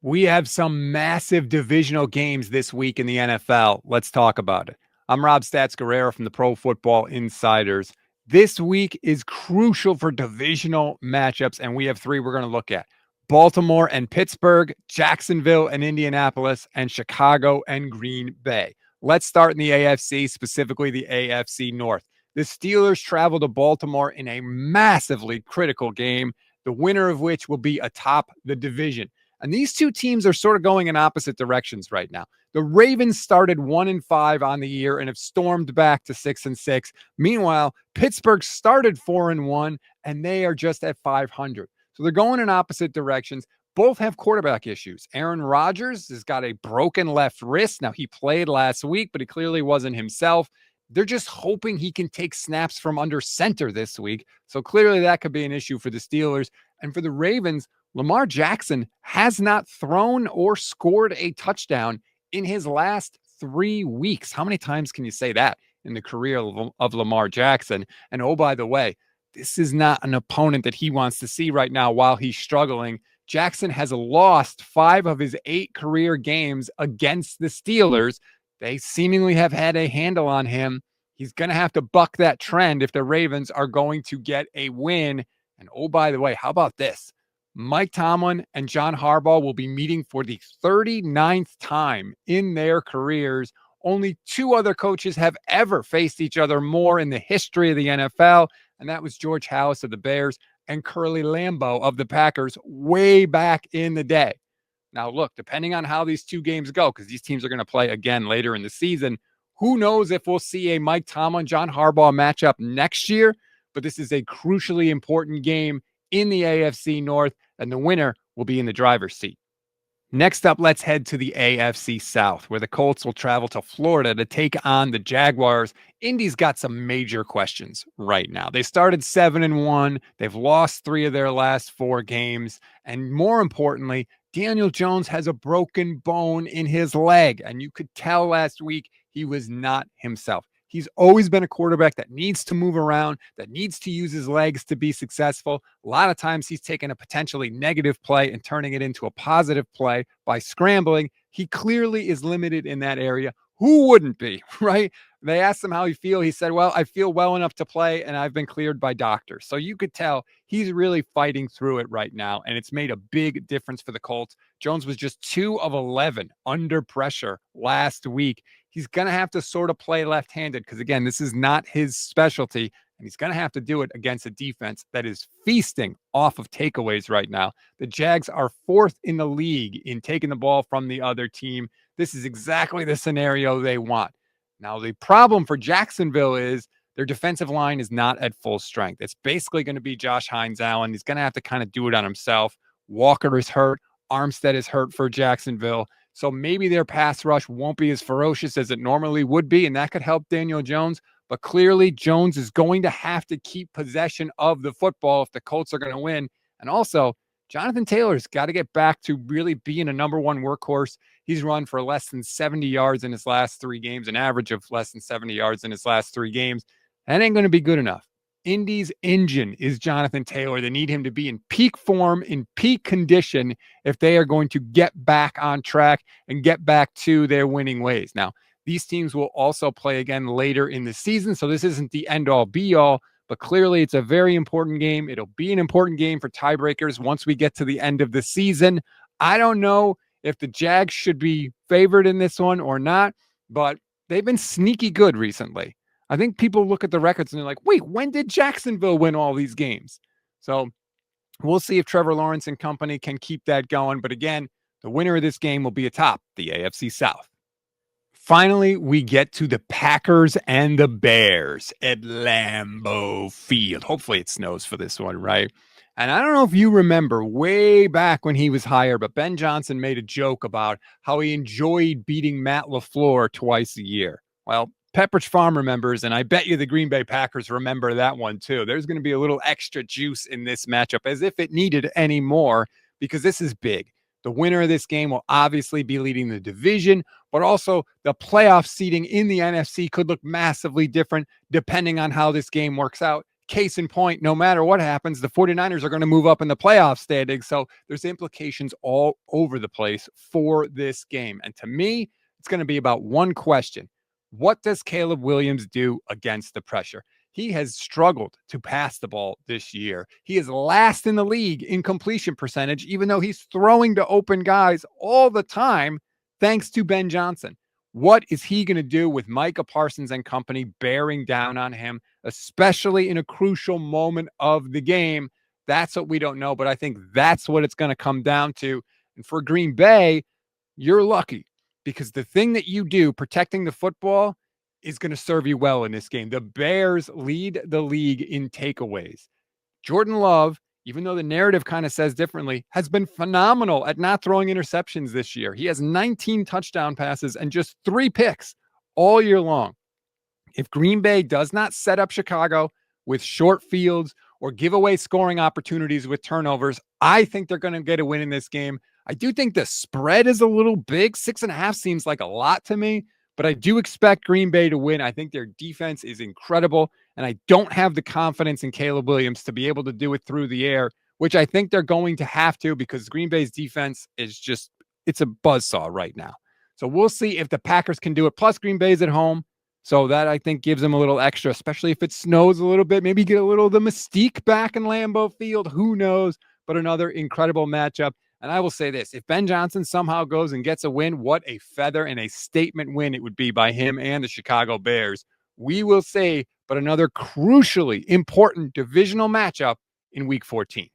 We have some massive divisional games this week in the NFL. Let's talk about it. I'm Rob Stats Guerrero from the Pro Football Insiders. This week is crucial for divisional matchups, and we have three we're going to look at: Baltimore and Pittsburgh, Jacksonville and Indianapolis, and Chicago and Green Bay. Let's start in the AFC, specifically the AFC North. The Steelers travel to Baltimore in a massively critical game, the winner of which will be atop the division. And these two teams are sort of going in opposite directions right now. The Ravens started 1-5 on the year and have stormed back to 6-6. Meanwhile, Pittsburgh started 4-1 and they are just at 500. So they're going in opposite directions. Both have quarterback issues. Aaron Rodgers has got a broken left wrist. Now, he played last week, but he clearly wasn't himself. They're just hoping he can take snaps from under center this week. So clearly that could be an issue for the Steelers. And for the Ravens, Lamar Jackson has not thrown or scored a touchdown in his last 3 weeks. How many times can you say that in the career of Lamar Jackson? And oh, by the way, this is not an opponent that he wants to see right now while he's struggling. Jackson has lost 5 of his 8 career games against the Steelers. They seemingly have had a handle on him. He's going to have to buck that trend if the Ravens are going to get a win. And oh, by the way, how about this? Mike Tomlin and John Harbaugh will be meeting for the 39th time in their careers. Only 2 other coaches have ever faced each other more in the history of the NFL, and that was George Halas of the Bears and Curly Lambeau of the Packers way back in the day. Now, look, depending on how these 2 games go, because these teams are going to play again later in the season, who knows if we'll see a Mike Tomlin, John Harbaugh matchup next year, but this is a crucially important game in the AFC North, and the winner will be in the driver's seat. Next up, let's head to the AFC South, where the Colts will travel to Florida to take on the Jaguars. Indy's got some major questions right now. They started 7-1. They've lost 3 of their last 4 games. And more importantly, Daniel Jones has a broken bone in his leg. And you could tell last week he was not himself. He's always been a quarterback that needs to move around, that needs to use his legs to be successful. A lot of times he's taken a potentially negative play and turning it into a positive play by scrambling. He clearly is limited in that area. Who wouldn't be, right? They asked him how he feel. He said, well, I feel well enough to play and I've been cleared by doctors. So you could tell he's really fighting through it right now. And it's made a big difference for the Colts. Jones was just 2 of 11 under pressure last week. He's going to have to sort of play left-handed because, again, this is not his specialty, and he's going to have to do it against a defense that is feasting off of takeaways right now. The Jags are 4th in the league in taking the ball from the other team. This is exactly the scenario they want. Now, the problem for Jacksonville is their defensive line is not at full strength. It's basically going to be Josh Hines-Allen. He's going to have to kind of do it on himself. Walker is hurt. Armstead is hurt for Jacksonville. So maybe their pass rush won't be as ferocious as it normally would be, and that could help Daniel Jones. But clearly, Jones is going to have to keep possession of the football if the Colts are going to win. And also, Jonathan Taylor's got to get back to really being a number 1 workhorse. He's run for less than 70 yards in his last 3 games, an average of less than 70 yards in his last 3 games. That ain't going to be good enough. Indy's engine is Jonathan Taylor. They need him to be in peak form, in peak condition, if they are going to get back on track and get back to their winning ways. Now, these teams will also play again later in the season, so this isn't the end-all, be-all, but clearly it's a very important game. It'll be an important game for tiebreakers once we get to the end of the season. I don't know if the Jags should be favored in this one or not, but they've been sneaky good recently. I think people look at the records and they're like, wait, when did Jacksonville win all these games? So we'll see if Trevor Lawrence and company can keep that going. But again, the winner of this game will be atop the AFC South. Finally, we get to the Packers and the Bears at Lambeau Field. Hopefully it snows for this one, right? And I don't know if you remember way back when he was hired, but Ben Johnson made a joke about how he enjoyed beating Matt LaFleur twice a year. Well, Pepperidge Farm remembers, and I bet you the Green Bay Packers remember that one too. There's going to be a little extra juice in this matchup, as if it needed any more, because this is big. The winner of this game will obviously be leading the division, but also the playoff seeding in the NFC could look massively different depending on how this game works out. case in point, no matter what happens, the 49ers are going to move up in the playoff standings. So there's implications all over the place for this game. And to me, it's going to be about one question. What does Caleb Williams do against the pressure? He has struggled to pass the ball this year. He is last in the league in completion percentage, even though he's throwing to open guys all the time, thanks to Ben Johnson. What is he going to do with Micah Parsons and company bearing down on him, especially in a crucial moment of the game? That's what we don't know, but I think that's what it's going to come down to. And for Green Bay, you're lucky because the thing that you do protecting the football is going to serve you well in this game. The Bears lead the league in takeaways. Jordan Love, even though the narrative kind of says differently, has been phenomenal at not throwing interceptions this year. He has 19 touchdown passes and just 3 picks all year long. If Green Bay does not set up Chicago with short fields or give away scoring opportunities with turnovers, I think they're going to get a win in this game. I do think the spread is a little big. 6.5 seems like a lot to me, but I do expect Green Bay to win. I think their defense is incredible, and I don't have the confidence in Caleb Williams to be able to do it through the air, which I think they're going to have to because Green Bay's defense is just, it's a buzzsaw right now. So we'll see if the Packers can do it. Plus, Green Bay's at home. So that, I think, gives them a little extra, especially if it snows a little bit. Maybe get a little of the mystique back in Lambeau Field. Who knows? But another incredible matchup. And I will say this, if Ben Johnson somehow goes and gets a win, what a feather and a statement win it would be by him and the Chicago Bears. We will see, but another crucially important divisional matchup in Week 14.